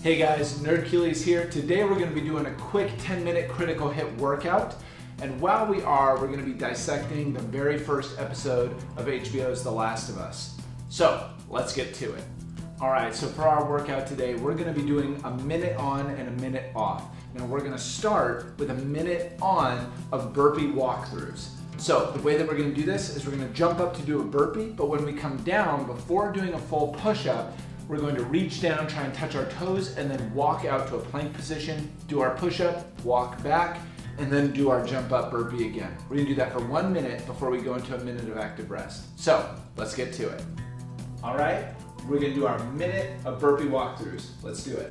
Hey guys, Nerd Keely's here. Today we're going to be doing a quick 10-minute critical hit workout. And while we are, we're going to be dissecting the very first episode of HBO's The Last of Us. So let's get to it. All right, so for our workout today, we're going to be doing a minute on and a minute off. Now we're going to start with a minute on of burpee walkthroughs. So the way that we're going to do this is we're going to jump up to do a burpee, but when we come down, before doing a full push-up, we're going to reach down, try and touch our toes, and then walk out to a plank position, do our push-up, walk back, and then do our jump up burpee again. We're going to do that for 1 minute before we go into a minute of active rest. So let's get to it. All right, we're going to do our minute of burpee walkthroughs. Let's do it.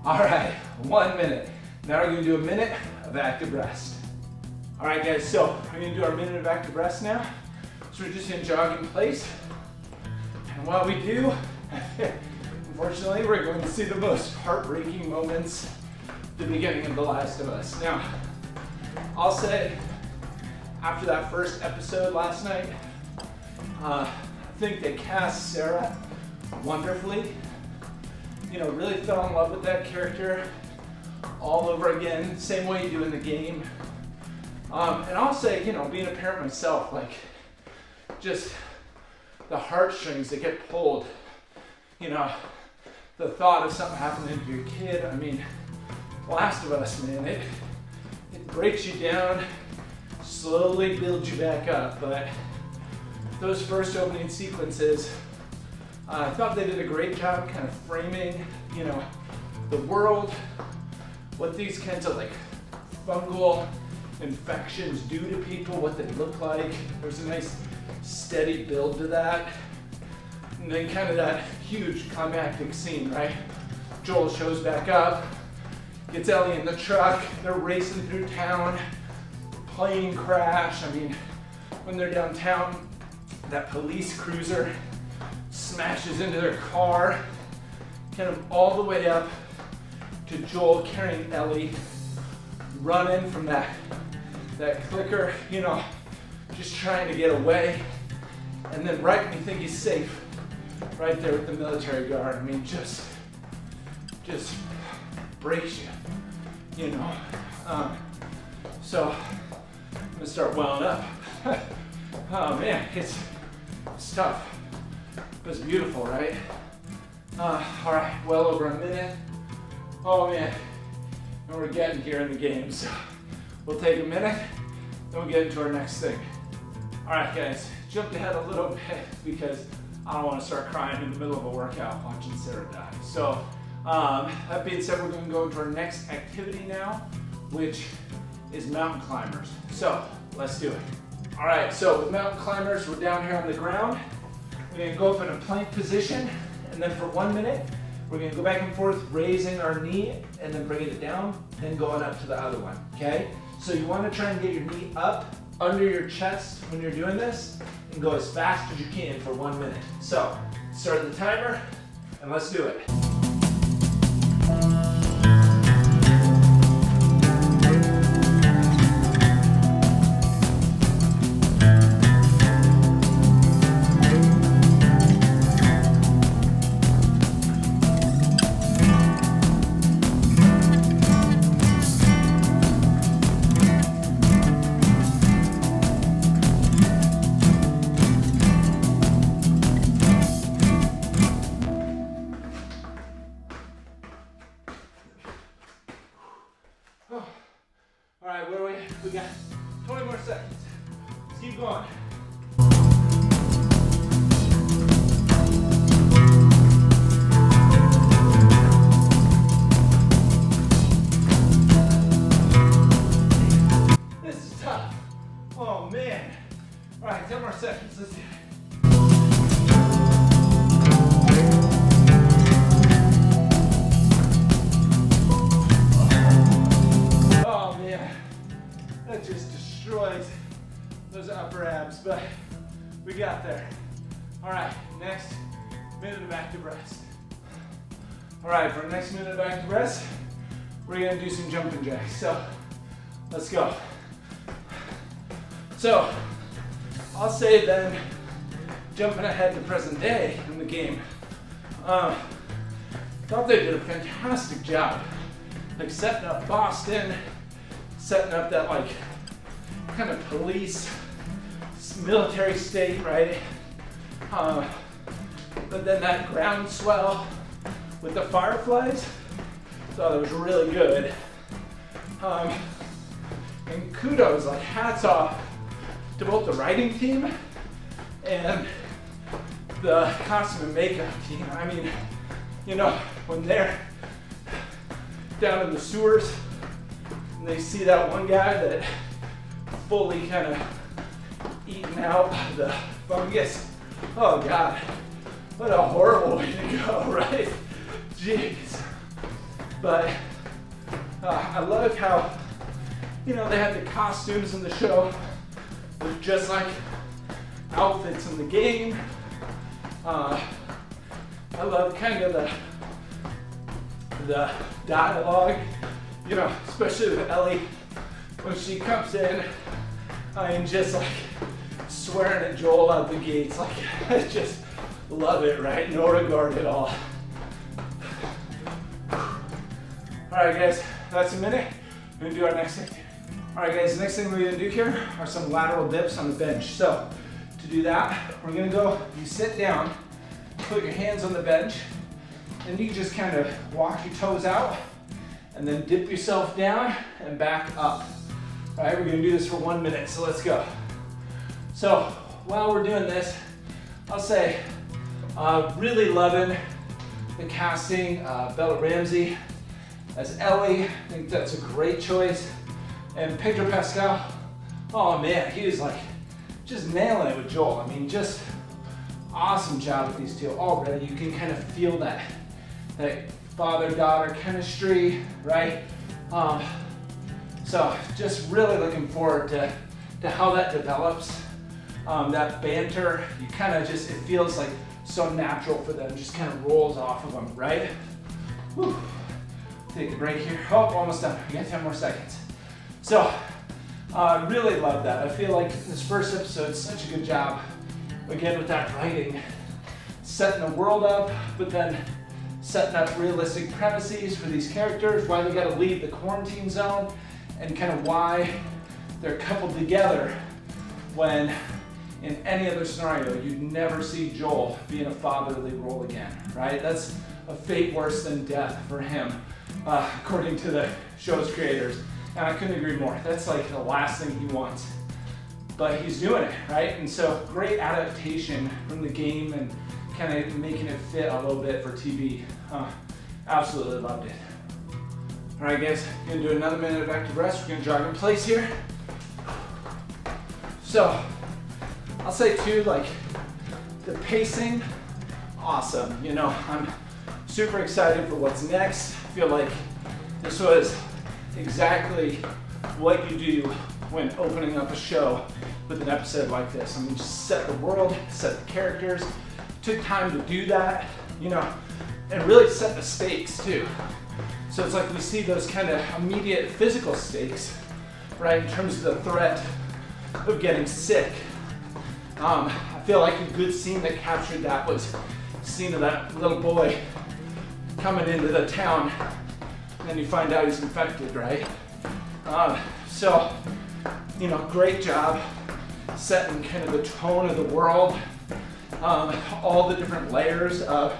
All right, 1 minute. Now we're going to do a minute of active rest. All right, guys, so we're going to do our minute of active rest now. So we're just going to jog in place. And while we do, unfortunately, we're going to see the most heartbreaking moments at the beginning of The Last of Us. Now, I'll say, after that first episode last night, I think they cast Sarah wonderfully. You know, really fell in love with that character all over again, same way you do in the game. And I'll say, you know, being a parent myself, like, just the heartstrings that get pulled, you know, the thought of something happening to your kid. I mean, Last of Us, man, it breaks you down, slowly builds you back up, but those first opening sequences, I thought they did a great job kind of framing, you know, the world, what these kinds of like fungal infections do to people, what they look like. There's a nice steady build to that. And then kind of that huge climactic scene, right? Joel shows back up, gets Ellie in the truck, they're racing through town, plane crash. I mean, when they're downtown, that police cruiser smashes into their car, kind of all the way up to Joel carrying Ellie, running from that clicker, you know, just trying to get away. And then right when you think he's safe, right there with the military guard, I mean, just breaks you, you know. So I'm gonna start welling up. Oh man, it's tough. It was beautiful, right? All right, well over a minute. Oh man, and we're getting here in the game, so we'll take a minute, then we'll get into our next thing. All right, guys, jumped ahead a little bit because I don't want to start crying in the middle of a workout watching Sarah die. So that being said, we're going to go into our next activity now, which is mountain climbers. So let's do it. All right, so with mountain climbers, we're down here on the ground. We're going to go up in a plank position, and then for 1 minute, we're going to go back and forth, raising our knee, and then bringing it down, then going up to the other one, okay? So you want to try and get your knee up under your chest when you're doing this, and go as fast as you can for 1 minute. So, start the timer, and let's do it. All right, next minute of active rest. All right, for our next minute of active rest, we're gonna do some jumping jacks. So let's go. So I'll say then, jumping ahead to present day in the game, thought they did a fantastic job, like setting up Boston, setting up that like kind of police, military state, right? But then that groundswell with the fireflies, thought it was really good. And kudos, like hats off to both the writing team and the costume and makeup team. I mean, you know, when they're down in the sewers and they see that one guy that fully kind of eaten out by the fungus, oh God, what a horrible way to go, right? Jeez. But I love how, you know, they had the costumes in the show with just like outfits in the game. I love kind of the dialogue, you know, especially with Ellie when she comes in and just like swearing at Joel out the gates. Like, I just love it, right? No regard at all. All right, guys, that's a minute. We're gonna do our next activity. All right, guys, the next thing we're gonna do here are some lateral dips on the bench. So to do that, we're gonna go, you sit down, put your hands on the bench, and you just kind of walk your toes out and then dip yourself down and back up. All right, we're gonna do this for 1 minute, so let's go. So while we're doing this, I'll say, really loving the casting, Bella Ramsey as Ellie. I think that's a great choice. And Pedro Pascal, oh man, he was like just nailing it with Joel. I mean, just awesome job with these two already. You can kind of feel that father-daughter chemistry, right? So just really looking forward to how that develops. That banter, you kind of just, it feels like so natural for them, just kind of rolls off of them, right? Whew. Take a break here. Oh, almost done. We got 10 more seconds. So, I really love that. I feel like this first episode is such a good job, again, with that writing, setting the world up, but then setting up realistic premises for these characters, why they gotta leave the quarantine zone, and kind of why they're coupled together when in any other scenario, you'd never see Joel be in a fatherly role again, right? That's a fate worse than death for him, according to the show's creators. And I couldn't agree more. That's like the last thing he wants. But he's doing it, right? And so great adaptation from the game and kind of making it fit a little bit for TV. Absolutely loved it. All right, guys, we're gonna do another minute of active rest. We're gonna jog in place here. So, I'll say too, like the pacing, awesome. You know, I'm super excited for what's next. I feel like this was exactly what you do when opening up a show with an episode like this. I mean, just set the world, set the characters, took time to do that, you know, and really set the stakes too. So it's like we see those kind of immediate physical stakes, right, in terms of the threat of getting sick. I feel like a good scene that captured that was the scene of that little boy coming into the town, and then you find out he's infected, right? So, you know, great job setting kind of the tone of the world, all the different layers of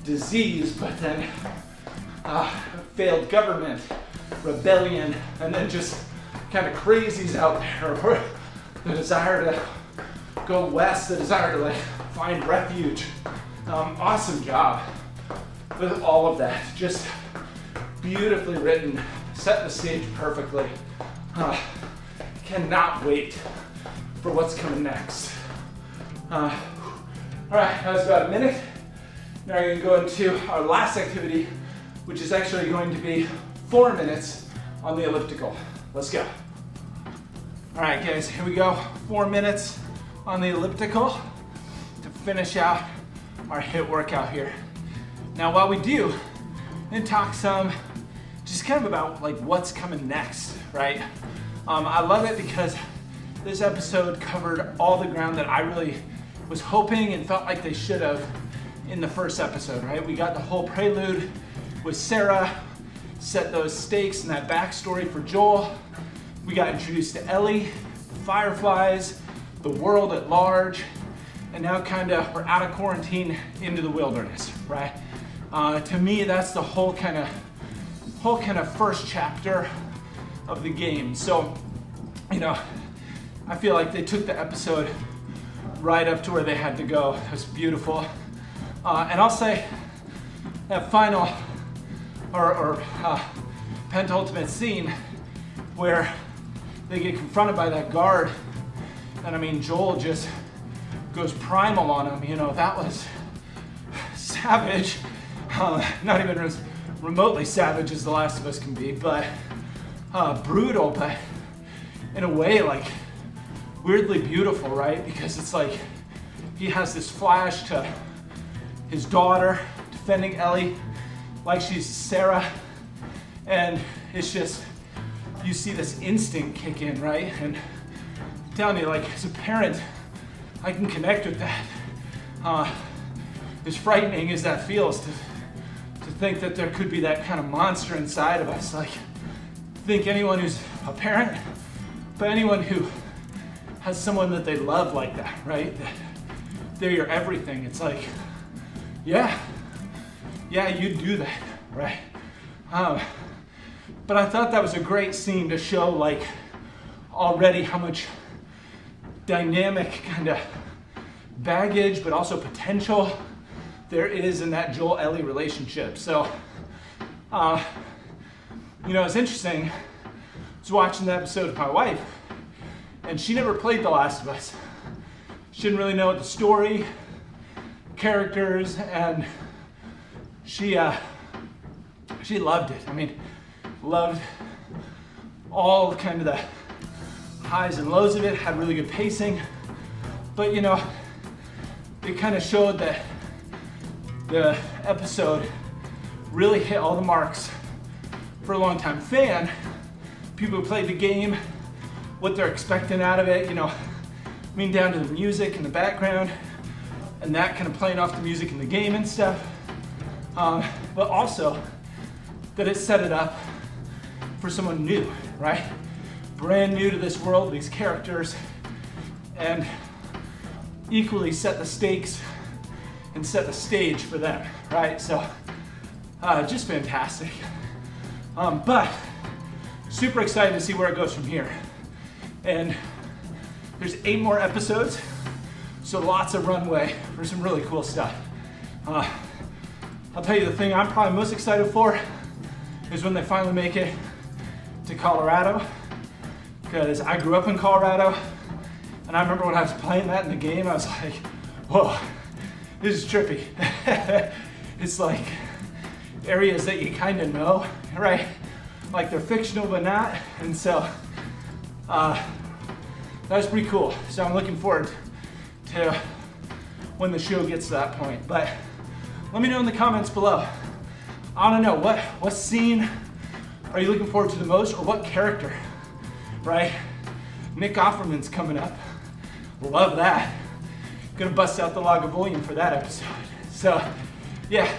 disease, but then failed government, rebellion, and then just kind of crazies out there, the desire to go west, the desire to like find refuge. Awesome job with all of that. Just beautifully written, set the stage perfectly. Cannot wait for what's coming next. All right, that was about a minute. Now we're gonna go into our last activity, which is actually going to be 4 minutes on the elliptical. Let's go. All right, guys, here we go. 4 minutes on the elliptical to finish out our HIIT workout here. Now while we do, I'm gonna talk some just kind of about like what's coming next, right? I love it because this episode covered all the ground that I really was hoping and felt like they should have in the first episode, right? We got the whole prelude with Sarah, set those stakes and that backstory for Joel. We got introduced to Ellie, the Fireflies, the world at large, and now kind of we're out of quarantine into the wilderness, right? To me, that's the whole kind of first chapter of the game. So, you know, I feel like they took the episode right up to where they had to go. It was beautiful. And I'll say that final or penultimate scene where they get confronted by that guard, and I mean, Joel just goes primal on him, you know, that was savage. Not even as remotely savage as The Last of Us can be, but brutal, but in a way like weirdly beautiful, right? Because it's like he has this flash to his daughter defending Ellie like she's Sarah, and it's just, you see this instinct kick in, right? And I'm telling you, like as a parent, I can connect with that. As frightening as that feels to think that there could be that kind of monster inside of us. Like, I think anyone who's a parent, but anyone who has someone that they love like that, right? They're your everything. It's like, yeah, you do that, right? But I thought that was a great scene to show like already how much dynamic kind of baggage, but also potential there is in that Joel-Ellie relationship. So, you know, it's interesting. I was watching the episode with my wife, and she never played The Last of Us. She didn't really know the story, characters, and she loved it. I mean, loved all kind of the highs and lows of it, had really good pacing. But you know, it kind of showed that the episode really hit all the marks for a long-time fan. People who played the game, what they're expecting out of it, you know, I mean, down to the music and the background, and that kind of playing off the music in the game and stuff. But also that it set it up for someone new, right? Brand new to this world, these characters, and equally set the stakes and set the stage for them, right? So, just fantastic. But super excited to see where it goes from here. And there's 8 more episodes, so lots of runway for some really cool stuff. I'll tell you the thing I'm probably most excited for is when they finally make it to Colorado, because I grew up in Colorado, and I remember when I was playing that in the game, I was like, whoa, this is trippy. It's like areas that you kind of know, right? Like they're fictional but not, and so that was pretty cool. So I'm looking forward to when the show gets to that point. But let me know in the comments below. I want to know what scene are you looking forward to the most, or what character, right? Nick Offerman's coming up. Love that. Gonna bust out the Lagavulin for that episode. So, yeah,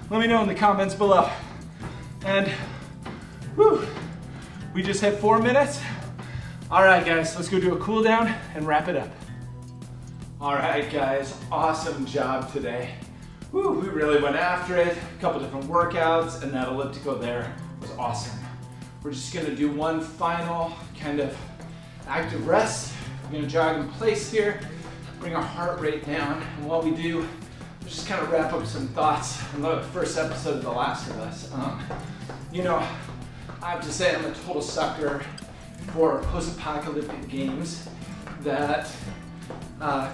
let me know in the comments below. And, whew, we just hit 4 minutes. All right, guys, let's go do a cool down and wrap it up. All right, guys, awesome job today. Woo, we really went after it. A couple different workouts, and that elliptical there was awesome. We're just gonna do one final kind of active rest. We're gonna jog in place here, bring our heart rate down, and while we do, let's just kind of wrap up some thoughts on the first episode of The Last of Us. You know, I have to say I'm a total sucker for post-apocalyptic games that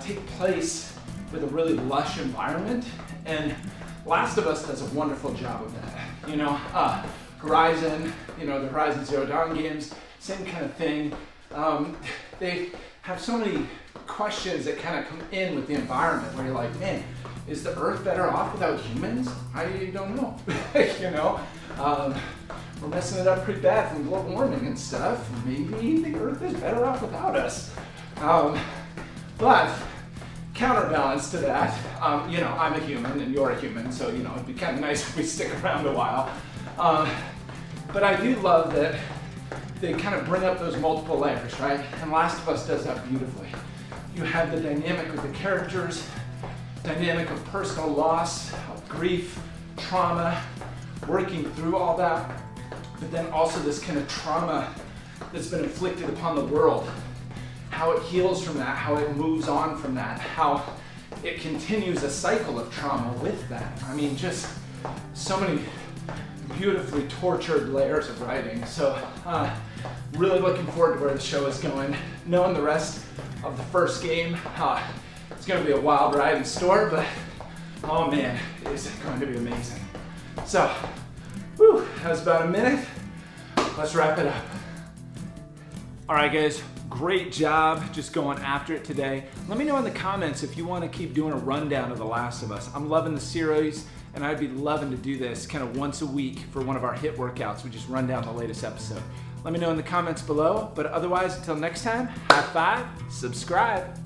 take place with a really lush environment, and Last of Us does a wonderful job of that. You know, Horizon, you know, the Horizon Zero Dawn games, same kind of thing. They have so many questions that kind of come in with the environment where you're like, man, is the earth better off without humans? I don't know. You know, we're messing it up pretty bad from global warming and stuff. Maybe the earth is better off without us. But counterbalance to that, you know, I'm a human and you're a human, so, you know, it'd be kind of nice if we stick around a while. But I do love that they kind of bring up those multiple layers, right? And Last of Us does that beautifully. You have the dynamic with the characters, dynamic of personal loss, of grief, trauma, working through all that, but then also this kind of trauma that's been inflicted upon the world, how it heals from that, how it moves on from that, how it continues a cycle of trauma with that. I mean, just so many beautifully tortured layers of writing. So really looking forward to where the show is going. Knowing the rest of the first game, it's going to be a wild ride in store, but oh man, is it going to be amazing. So, whew, that was about a minute. Let's wrap it up. All right, guys, great job just going after it today. Let me know in the comments if you want to keep doing a rundown of The Last of Us. I'm loving the series, and I'd be loving to do this kind of once a week for one of our HIIT workouts. We just run down the latest episode. Let me know in the comments below, but otherwise, until next time, high five, subscribe.